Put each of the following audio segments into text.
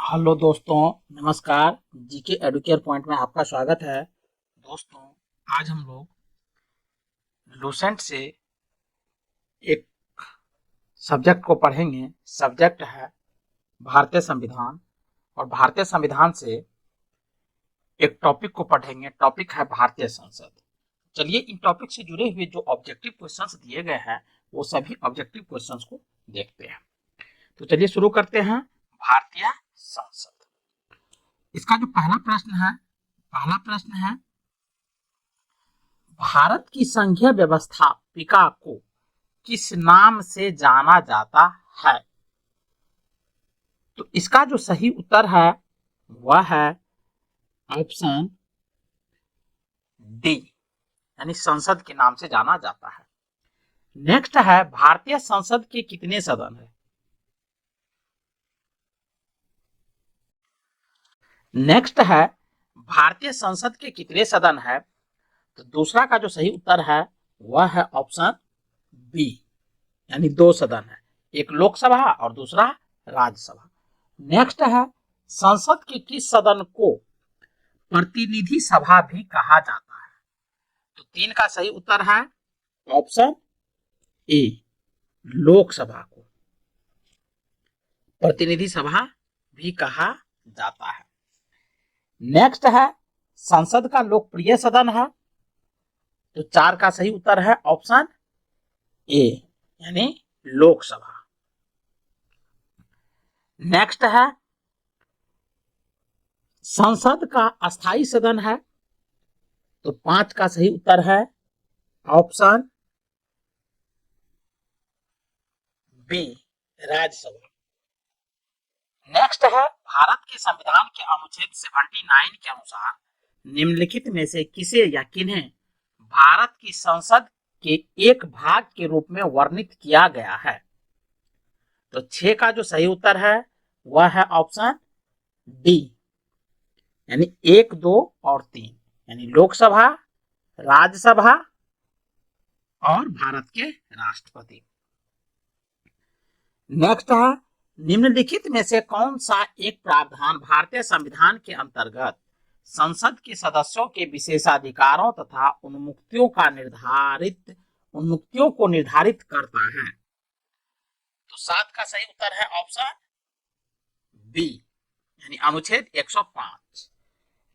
Hello दोस्तों, नमस्कार। GK Educare point में आपका स्वागत है। दोस्तों, आज हम लोग लूसेंट से एक सब्जेक्ट को पढ़ेंगे। सब्जेक्ट है भारतीय संविधान, और भारतीय संविधान से एक टॉपिक को पढ़ेंगे। टॉपिक है भारतीय संसद। चलिए, इन टॉपिक से जुड़े हुए जो ऑब्जेक्टिव क्वेश्चंस दिए गए हैं वो सभी ऑब्जेक्टिव क्वेश्चंस को देखते हैं। तो चलिए शुरू करते हैं। भारतीय संसद, इसका जो पहला प्रश्न है, भारत की संघीय व्यवस्थापिका को किस नाम से जाना जाता है? तो इसका जो सही उत्तर है वह है ऑप्शन डी, यानी संसद के नाम से जाना जाता है। नेक्स्ट है, भारतीय संसद के कितने सदन है? नेक्स्ट है, भारतीय संसद के कितने सदन है? तो दूसरा का जो सही उत्तर है वह है ऑप्शन बी, यानी 2 सदन है, एक लोकसभा और दूसरा राज्यसभा। नेक्स्ट है, संसद के किस सदन को प्रतिनिधि सभा भी कहा जाता है? तो 3 का सही उत्तर है ऑप्शन ए, लोकसभा को प्रतिनिधि सभा भी कहा जाता है। नेक्स्ट है, संसद का लोकप्रिय सदन है। तो 4 का सही उत्तर है ऑप्शन ए, यानी लोकसभा। नेक्स्ट है, संसद का अस्थायी सदन है। तो 5 का सही उत्तर है ऑप्शन बी, राज्यसभा। नेक्स्ट है, भारत के संविधान के अनुच्छेद 79 के अनुसार निम्नलिखित में से किसे या किन्हें भारत की संसद के एक भाग के रूप में वर्णित किया गया है? तो 6 का जो सही उत्तर है वह है ऑप्शन डी, यानी 1, 2 और 3, यानी लोकसभा, राज्यसभा और भारत के राष्ट्रपति। नेक्स्ट है, निम्नलिखित में से कौन सा एक प्रावधान भारतीय संविधान के अंतर्गत संसद के सदस्यों के विशेषाधिकारों तथा उन्मुक्तियों को निर्धारित करता है? तो 7 का सही उत्तर है ऑप्शन बी, यानी अनुच्छेद 105।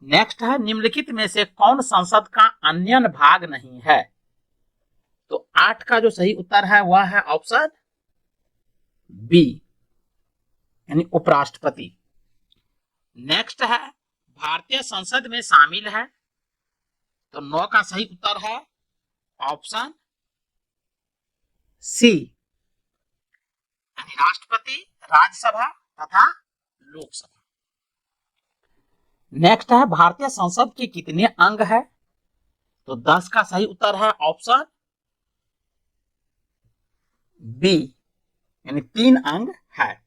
नेक्स्ट है, निम्नलिखित में से कौन संसद का अन्य भाग नहीं है? तो 8 का जो सही उत्तर है वह है ऑप्शन बी, यानी उपराष्ट्रपति। नेक्स्ट है, भारतीय संसद में शामिल है। तो 9 का सही उत्तर है ऑप्शन सी, यानी राष्ट्रपति, राज्यसभा तथा लोकसभा। नेक्स्ट है, भारतीय संसद के कितने अंग है? तो 10 का सही उत्तर है ऑप्शन बी, यानी 3 अंग है।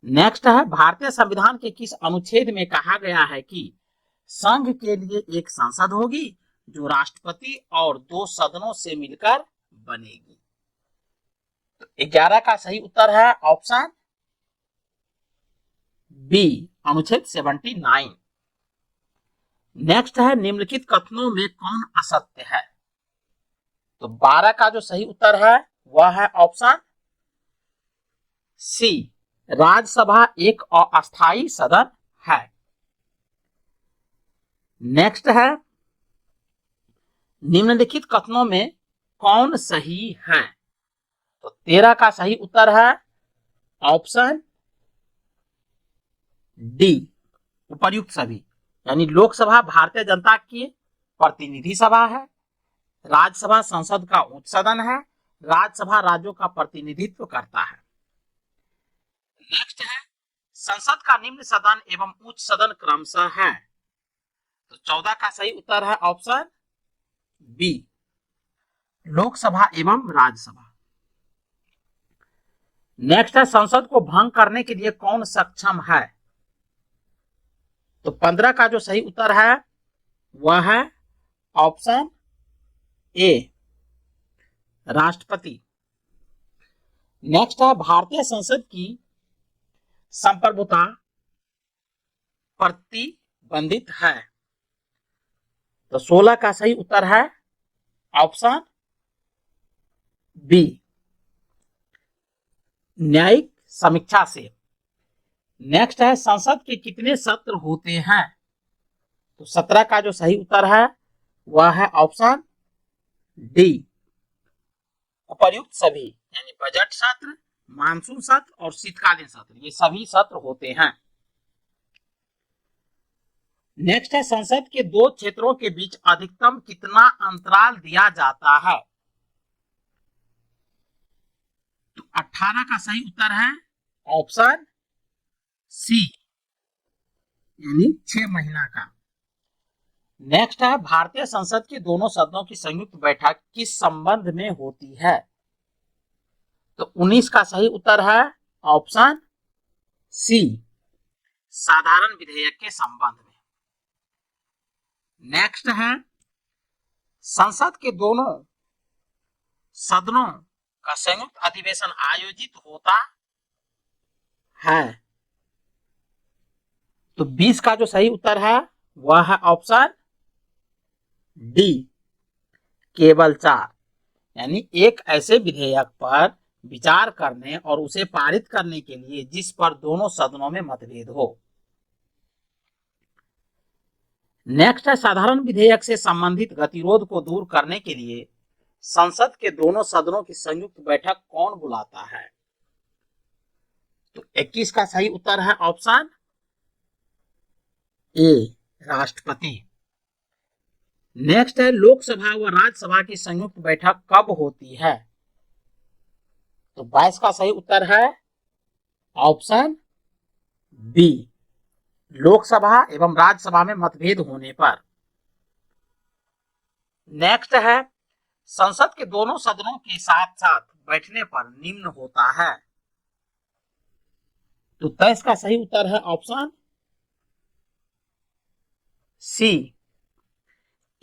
नेक्स्ट है, भारतीय संविधान के किस अनुच्छेद में कहा गया है कि संघ के लिए एक संसद होगी जो राष्ट्रपति और 2 सदनों से मिलकर बनेगी? तो 11 का सही उत्तर है ऑप्शन बी, अनुच्छेद 79। नेक्स्ट है, निम्नलिखित कथनों में कौन असत्य है? तो 12 का जो सही उत्तर है वह है ऑप्शन सी, राज्यसभा एक अस्थायी सदन है। नेक्स्ट है, निम्नलिखित कथनों में कौन सही है? तो 13 का सही उत्तर है ऑप्शन डी, उपर्युक्त सभी, यानी लोकसभा भारतीय जनता की प्रतिनिधि सभा है, राज्यसभा संसद का उच्च सदन है, राज्यसभा राज्यों का प्रतिनिधित्व करता है। नेक्स्ट है, संसद का निम्न सदन एवं उच्च सदन क्रमशः है। तो 14 का सही उत्तर है ऑप्शन बी, लोकसभा एवं राज्यसभा। नेक्स्ट है, संसद को भंग करने के लिए कौन सक्षम है? तो 15 का जो सही उत्तर है वह है ऑप्शन ए, राष्ट्रपति। नेक्स्ट है, भारतीय संसद की संप्रभुता प्रतिबंधित है। तो 16 का सही उत्तर है ऑप्शन बी, न्यायिक समीक्षा से। नेक्स्ट है, संसद के कितने सत्र होते हैं? तो 17 का जो सही उत्तर है वह है ऑप्शन डी, उपर्युक्त सभी, यानी बजट सत्र, मानसून सत्र और शीतकालीन सत्र, ये सभी सत्र होते हैं। नेक्स्ट है, संसद के दो क्षेत्रों के बीच अधिकतम कितना अंतराल दिया जाता है? तो 18 का सही उत्तर है ऑप्शन सी, यानी 6 महीना का। नेक्स्ट है, भारतीय संसद के दोनों सदनों की संयुक्त बैठक किस संबंध में होती है? तो 19 का सही उत्तर है ऑप्शन सी, साधारण विधेयक के संबंध में। नेक्स्ट है, संसद के दोनों सदनों का संयुक्त अधिवेशन आयोजित होता है? तो 20 का जो सही उत्तर है वह है ऑप्शन डी, केवल 4, यानी एक ऐसे विधेयक पर विचार करने और उसे पारित करने के लिए जिस पर दोनों सदनों में मतभेद हो। नेक्स्ट है, साधारण विधेयक से संबंधित गतिरोध को दूर करने के लिए संसद के दोनों सदनों की संयुक्त बैठक कौन बुलाता है? तो 21 का सही उत्तर है ऑप्शन ए, राष्ट्रपति। नेक्स्ट है, लोकसभा व राज्यसभा की संयुक्त बैठक कब होती है? तो 22 का सही उत्तर है ऑप्शन बी, लोकसभा एवं राज्यसभा में मतभेद होने पर। नेक्स्ट है, संसद के दोनों सदनों के साथ साथ बैठने पर निम्न होता है। तो 23 का सही उत्तर है ऑप्शन सी,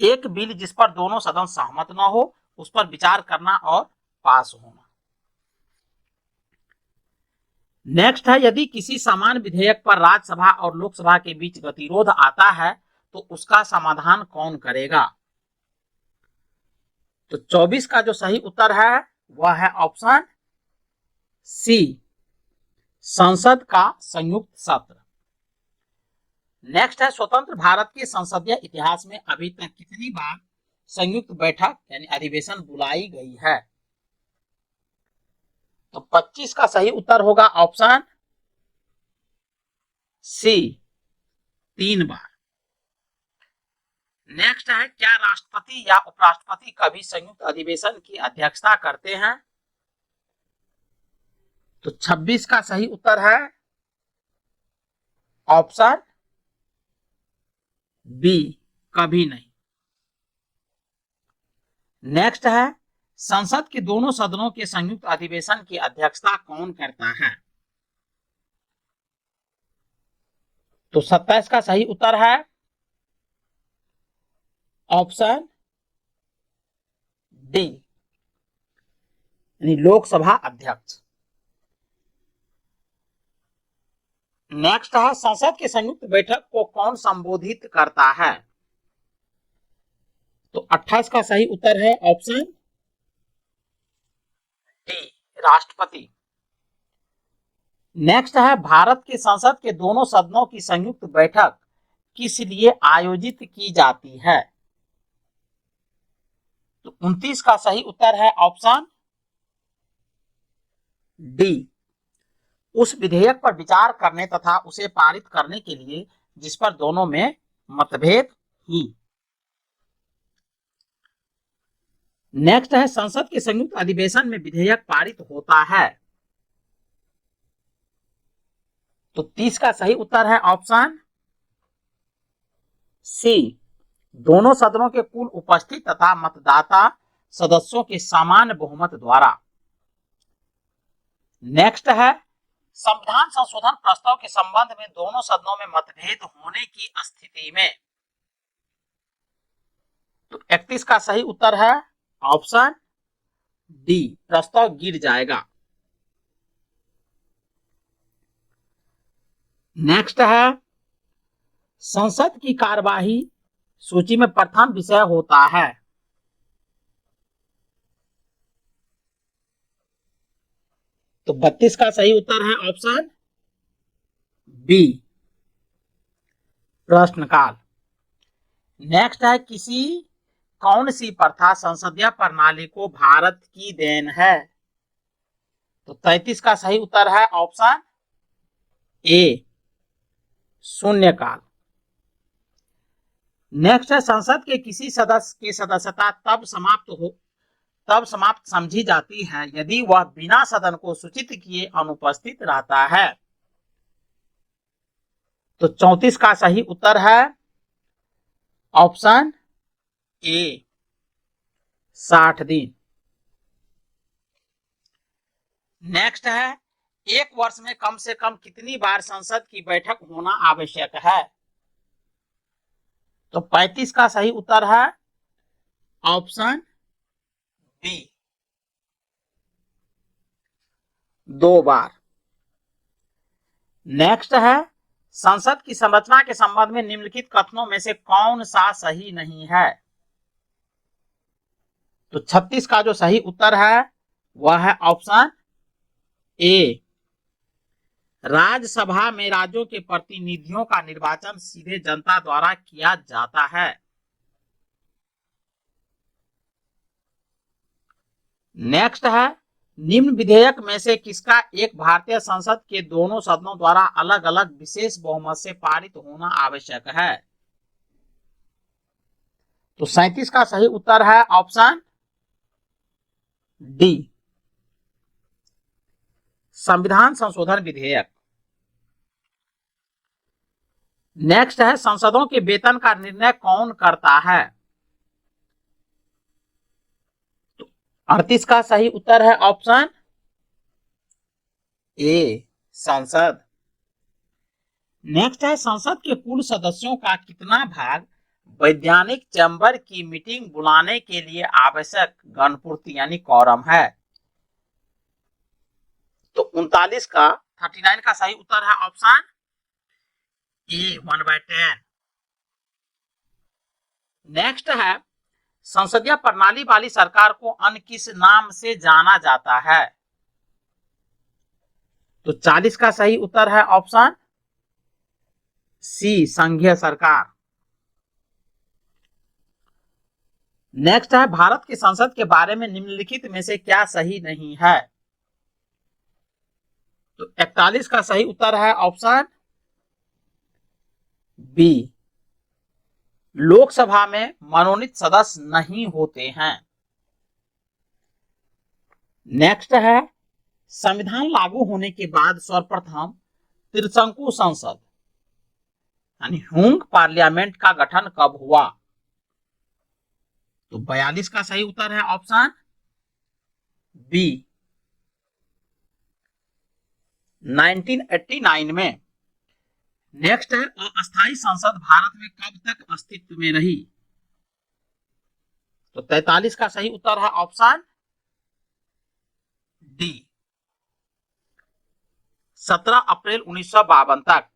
एक बिल जिस पर दोनों सदन सहमत न हो उस पर विचार करना और पास होना। नेक्स्ट है, यदि किसी समान विधेयक पर राज्यसभा और लोकसभा के बीच गतिरोध आता है तो उसका समाधान कौन करेगा? तो 24 का जो सही उत्तर है वह है ऑप्शन सी, संसद का संयुक्त सत्र। नेक्स्ट है, स्वतंत्र भारत के संसदीय इतिहास में अभी तक कितनी बार संयुक्त बैठक यानी अधिवेशन बुलाई गई है? तो 25 का सही उत्तर होगा ऑप्शन सी, 3 बार। नेक्स्ट है, क्या राष्ट्रपति या उपराष्ट्रपति कभी संयुक्त अधिवेशन की अध्यक्षता करते हैं? तो 26 का सही उत्तर है ऑप्शन बी, कभी नहीं। नेक्स्ट है, संसद के दोनों सदनों के संयुक्त अधिवेशन की अध्यक्षता कौन करता है? तो 27 का सही उत्तर है ऑप्शन डी, यानी लोकसभा अध्यक्ष। नेक्स्ट है, संसद की संयुक्त बैठक को कौन संबोधित करता है? तो 28 का सही उत्तर है ऑप्शन डी, राष्ट्रपति। नेक्स्ट है, भारत की संसद के दोनों सदनों की संयुक्त बैठक किस लिए आयोजित की जाती है? तो 29 का सही उत्तर है ऑप्शन डी, उस विधेयक पर विचार करने तथा उसे पारित करने के लिए जिस पर दोनों में मतभेद ही। नेक्स्ट है, संसद के संयुक्त अधिवेशन में विधेयक पारित होता है? तो 30 का सही उत्तर है ऑप्शन सी, दोनों सदनों के कुल उपस्थित तथा मतदाता सदस्यों के समान बहुमत द्वारा। नेक्स्ट है, संविधान संशोधन प्रस्ताव के संबंध में दोनों सदनों में मतभेद होने की स्थिति में। तो 31 का सही उत्तर है ऑप्शन डी, प्रस्ताव गिर जाएगा। नेक्स्ट है, संसद की कार्यवाही सूची में प्रथम विषय होता है? तो 32 का सही उत्तर है ऑप्शन बी, प्रश्नकाल। नेक्स्ट है, कौन सी प्रथा संसदीय प्रणाली को भारत की देन है? तो 33 का सही उत्तर है ऑप्शन ए, शून्यकाल। नेक्स्ट है, संसद के किसी सदस्य की सदस्यता तब समाप्त समझी जाती है यदि वह बिना सदन को सूचित किए अनुपस्थित रहता है। तो 34 का सही उत्तर है ऑप्शन ए, 60 दिन। नेक्स्ट है, एक वर्ष में कम से कम कितनी बार संसद की बैठक होना आवश्यक है? तो 35 का सही उत्तर है ऑप्शन बी, 2 बार। नेक्स्ट है, संसद की संरचना के संबंध में निम्नलिखित कथनों में से कौन सा सही नहीं है? तो 36 का जो सही उत्तर है वह है ऑप्शन ए, राज्यसभा में राज्यों के प्रतिनिधियों का निर्वाचन सीधे जनता द्वारा किया जाता है। नेक्स्ट है, निम्न विधेयक में से किसका एक भारतीय संसद के दोनों सदनों द्वारा अलग अलग विशेष बहुमत से पारित होना आवश्यक है? तो 37 का सही उत्तर है ऑप्शन डी, संविधान संशोधन विधेयक। नेक्स्ट है, संसदों के वेतन का निर्णय कौन करता है? तो 38 का सही उत्तर है ऑप्शन ए, संसद। नेक्स्ट है, संसद के कुल सदस्यों का कितना भाग वैधानिक चैम्बर की मीटिंग बुलाने के लिए आवश्यक गणपूर्ति यानी कॉरम है? तो 39 का सही उत्तर है ऑप्शन ए, 1/10। नेक्स्ट है, संसदीय प्रणाली वाली सरकार को अन्य किस नाम से जाना जाता है? तो 40 का सही उत्तर है ऑप्शन सी, संघीय सरकार। नेक्स्ट है, भारत की संसद के बारे में निम्नलिखित में से क्या सही नहीं है? तो 41 का सही उत्तर है ऑप्शन बी, लोकसभा में मनोनीत सदस्य नहीं होते हैं। नेक्स्ट है, संविधान लागू होने के बाद सर्वप्रथम त्रिशंकु संसद यानी हूंग पार्लियामेंट का गठन कब हुआ? तो 42 का सही उत्तर है ऑप्शन बी, 1989 में। नेक्स्ट है, अस्थायी संसद भारत में कब तक अस्तित्व में रही? तो 43 का सही उत्तर है ऑप्शन डी, 17 अप्रैल 1952 तक।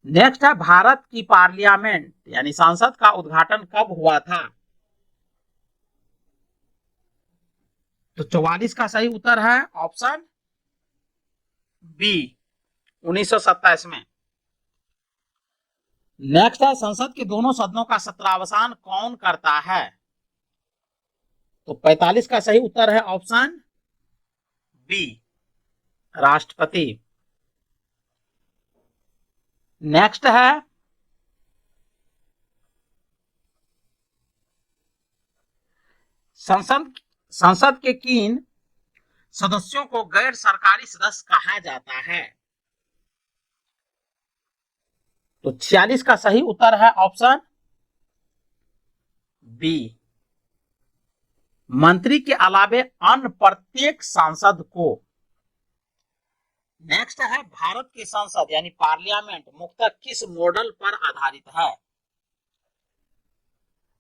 नेक्स्ट है, भारत की पार्लियामेंट यानी संसद का उद्घाटन कब हुआ था? तो 44 का सही उत्तर है ऑप्शन बी, 1927 में। नेक्स्ट है, संसद के दोनों सदनों का सत्रावसान कौन करता है? तो 45 का सही उत्तर है ऑप्शन बी, राष्ट्रपति। नेक्स्ट है, संसद के किन सदस्यों को गैर सरकारी सदस्य कहा जाता है? तो 46 का सही उत्तर है ऑप्शन बी, मंत्री के अलावे अन्य प्रत्येक सांसद को। नेक्स्ट है, भारत की संसद यानी पार्लियामेंट मुख्यतः किस मॉडल पर आधारित है?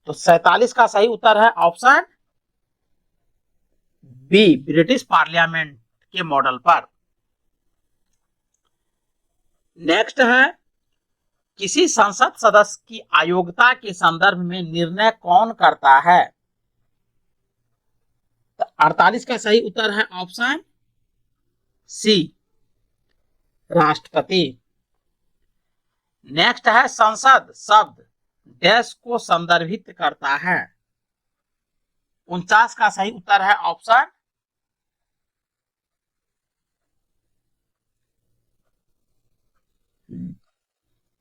तो 47 का सही उत्तर है ऑप्शन बी, ब्रिटिश पार्लियामेंट के मॉडल पर। नेक्स्ट है, किसी संसद सदस्य की अयोग्यता के संदर्भ में निर्णय कौन करता है? तो 48 का सही उत्तर है ऑप्शन सी, राष्ट्रपति। नेक्स्ट है संसद शब्द देश को संदर्भित करता है। 49 का सही उत्तर है ऑप्शन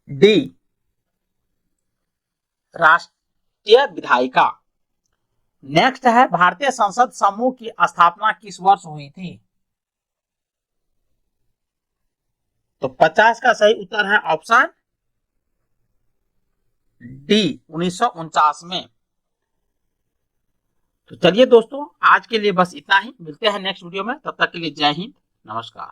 डी, राष्ट्रीय विधायिका। नेक्स्ट है भारतीय संसद समूह की स्थापना किस वर्ष हुई थी? तो 50 का सही उत्तर है ऑप्शन डी, 1949 में। तो चलिए दोस्तों, आज के लिए बस इतना ही। मिलते हैं नेक्स्ट वीडियो में, तब तक के लिए जय हिंद, नमस्कार।